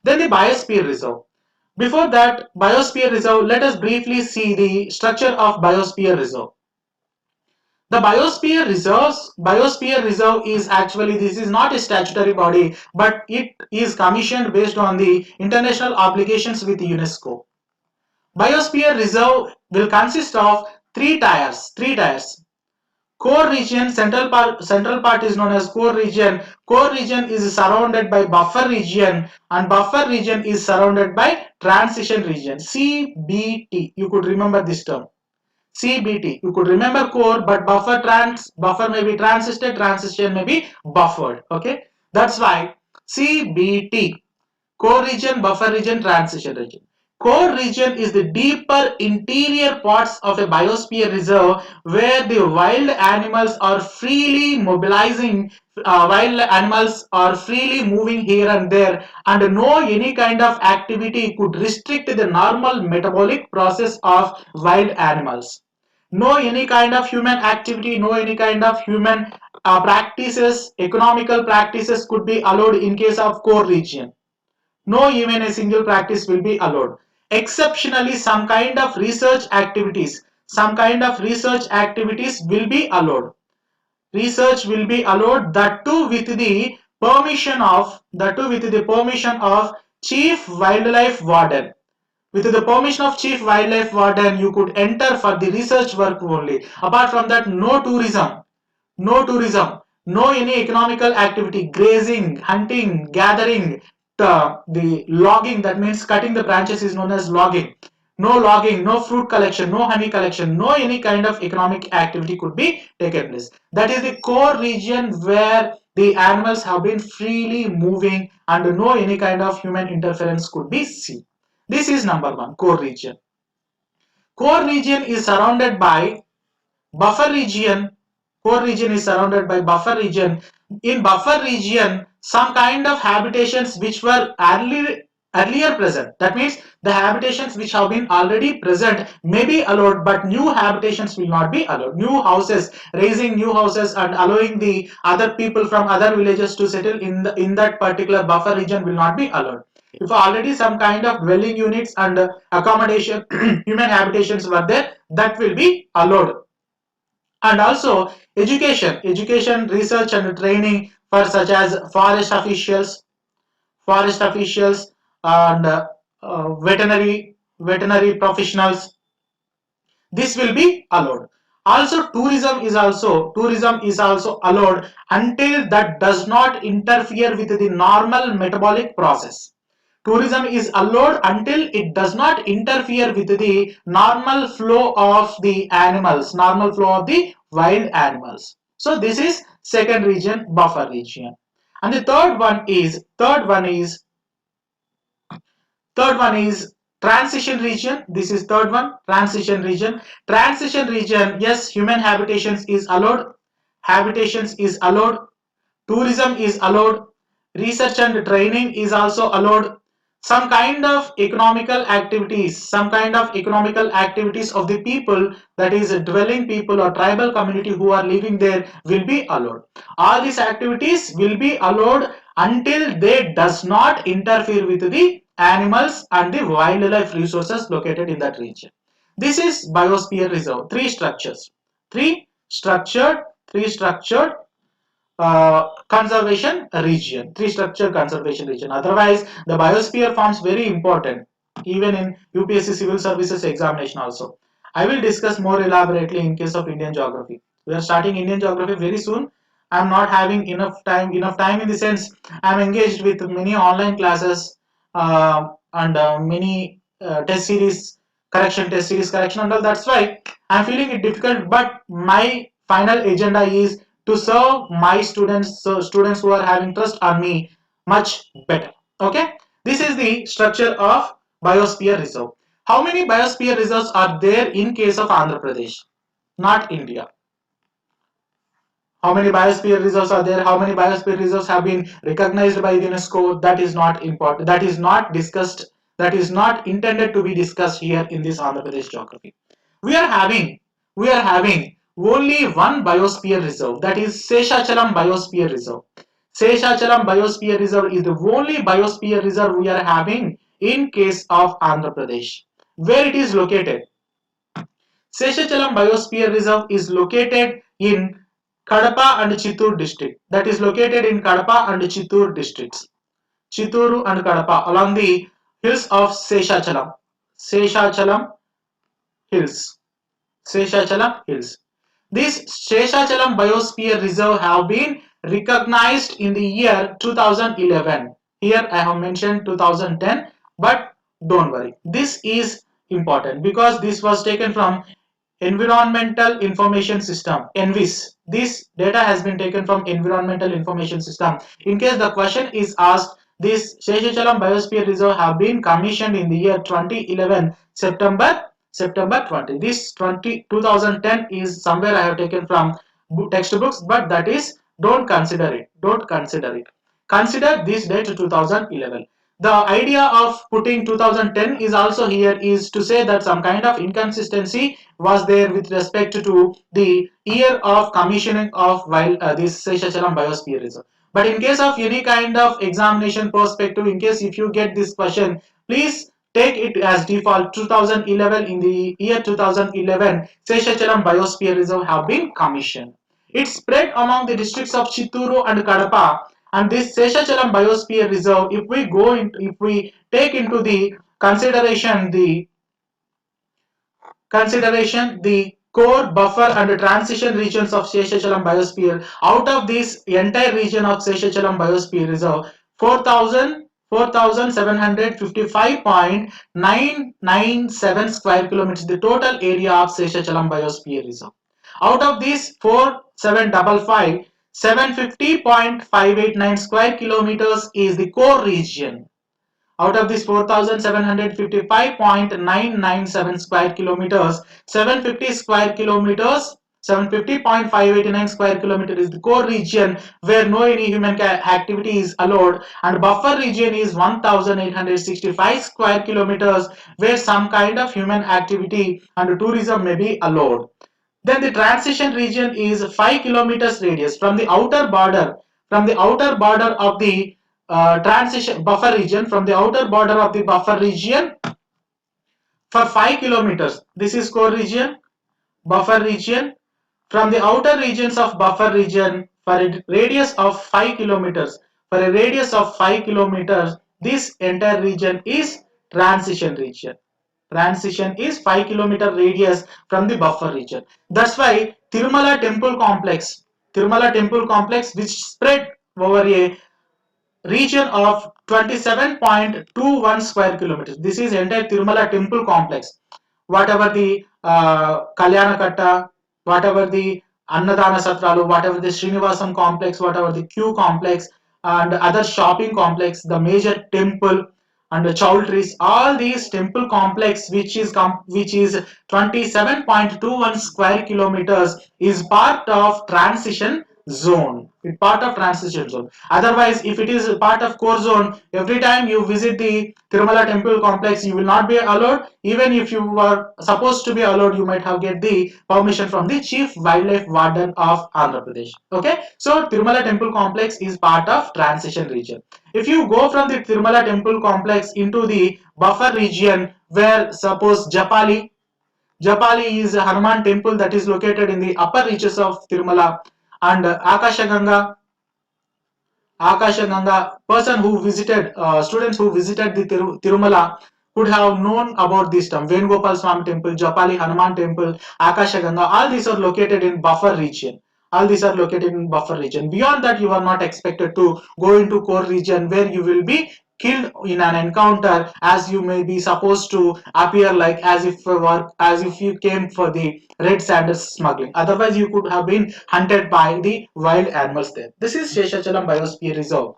Then the biosphere reserve. Before that, biosphere reserve, let us briefly see the structure of biosphere reserve. The biosphere reserve is actually, this is not a statutory body, but it is commissioned based on the international obligations with UNESCO. Biosphere reserve will consist of three tiers. Core region, central part is known as core region. Core region is surrounded by buffer region, and buffer region is surrounded by transition region, CBT. You could remember this term. CBT. You could remember core, but buffer may be transisted, transition may be buffered. Okay, that's why CBT. Core region, buffer region, transition region. Core region is the deeper interior parts of a biosphere reserve where the wild animals are freely mobilizing, wild animals are freely moving here and there, and no any kind of activity could restrict the normal metabolic process of wild animals. No any kind of human activity, no any kind of human practices, economical practices could be allowed in case of core region. No even a single practice will be allowed. Exceptionally, some kind of research activities will be allowed. Research will be allowed, that too with the permission of chief wildlife warden. With the permission of chief wildlife warden, you could enter for the research work only. Apart from that, no tourism, no any economical activity, grazing, hunting, gathering, the logging, that means cutting the branches is known as logging. No logging, no fruit collection, no honey collection, no any kind of economic activity could be taken place. That is the core region where the animals have been freely moving and no any kind of human interference could be seen. This is number one, core region. Core region is surrounded by buffer region. Core region is surrounded by buffer region. In buffer region, some kind of habitations which were earlier present, that means the habitations which have been already present may be allowed, but new habitations will not be allowed. New houses, raising new houses and allowing the other people from other villages to settle in that particular buffer region will not be allowed. If already some kind of dwelling units and accommodation human habitations were there, that will be allowed. And also education, research and training for such as forest officials and veterinary professionals, this will be allowed. Also tourism is also allowed until that does not interfere with the normal metabolic process. Tourism is allowed until it does not interfere with the normal flow of the animals, normal flow of the wild animals. So this is second region, buffer region. And the third one is transition region. This is third one, transition region. Transition region, yes, human habitations is allowed, tourism is allowed, research and training is also allowed. Some kind of economical activities of the people, that is dwelling people or tribal community who are living there, will be allowed. All these activities will be allowed until they does not interfere with the animals and the wildlife resources located in that region. This is biosphere reserve. Three structured conservation region. Three structure conservation region. Otherwise, the biosphere forms very important, even in UPSC civil services examination also. I will discuss more elaborately in case of Indian geography. We are starting Indian geography very soon. I am not having enough time in the sense I am engaged with many online classes and many test series correction and all. That's why I am feeling it difficult. But my final agenda is to serve my students, so students who are having trust on me much better. Okay, this is the structure of biosphere reserve. How many biosphere reserves are there in case of Andhra Pradesh, not India? How many biosphere reserves are there? How many biosphere reserves have been recognized by UNESCO? That is not important. That is not discussed. That is not intended to be discussed here in this Andhra Pradesh geography. We are having we are having only one biosphere reserve, that is Seshachalam Biosphere Reserve. Seshachalam Biosphere Reserve is the only biosphere reserve we are having in case of Andhra Pradesh. Where it is located? Seshachalam Biosphere Reserve is located in Kadapa and Chittoor district. That is located in Kadapa and Chittoor districts. Chitturu and Kadapa along the hills of Seshachalam. Seshachalam Hills. Seshachalam Hills. This Seshachalam Biosphere Reserve have been recognized in the year 2011. Here I have mentioned 2010, but don't worry. This is important because this was taken from Environmental Information System, ENVIS. This data has been taken from Environmental Information System. In case the question is asked, this Seshachalam Biosphere Reserve have been commissioned in the year 2011, September 20. This 2010 is somewhere I have taken from textbooks, but that is don't consider it. Don't consider it. Consider this date 2011. The idea of putting 2010 is also here is to say that some kind of inconsistency was there with respect to the year of commissioning of while this Seshachalam Biosphere Reserve. But in case of any kind of examination perspective, in case if you get this question, please take it as default 2011. In the year 2011, Seshachalam Biosphere Reserve have been commissioned. It spread among the districts of Chitturu and Kadapa, and this Seshachalam Biosphere Reserve, if we take into the consideration the core, buffer and transition regions of Seshachalam Biosphere. Out of this entire region of Seshachalam Biosphere Reserve, 4,755.997 square kilometers, the total area of Seshachalam Biosphere Reserve. Out of these 4,755, 750.589 square kilometers is the core region. Out of this 4,755.997 square kilometers, 750.589 square kilometers is the core region where no any human activity is allowed, and buffer region is 1,865 square kilometers where some kind of human activity and tourism may be allowed. Then the transition region is 5 kilometers radius from the outer border of the transition buffer region, from the outer border of the buffer region for 5 kilometers. This is core region, buffer region. From the outer regions of buffer region for a radius of 5 kilometers. For a radius of 5 kilometers, this entire region is transition region. Transition is 5 kilometer radius from the buffer region. That's why Tirumala Temple Complex, which spread over a region of 27.21 square kilometers. This is entire Tirumala Temple Complex. Whatever the Kalyana Katta, whatever the Annadana Satralu, whatever the Srinivasam complex, whatever the Q complex, and other shopping complex, the major temple and the chowdhuries, all these temple complex, which is 27.21 square kilometers, is part of transition zone. It's part of transition zone. Otherwise, if it is part of core zone, every time you visit the Tirumala temple complex, you will not be allowed. Even if you were supposed to be allowed, you might have get the permission from the chief wildlife warden of Andhra Pradesh. Okay, so Tirumala temple complex is part of transition region. If you go from the Tirumala temple complex into the buffer region, where suppose Japali is a Hanuman temple that is located in the upper reaches of Tirumala, and Akashaganga, person who visited, students who visited the Tirumala could have known about this term. Venugopal Swami Temple, Japali Hanuman Temple, Akashaganga, all these are located in buffer region. All these are located in buffer region. Beyond that, you are not expected to go into core region where you will be killed in an encounter, as you may be supposed to appear like as if you came for the red sandals smuggling. Otherwise, you could have been hunted by the wild animals there. This is Sheshachalam Biosphere Reserve.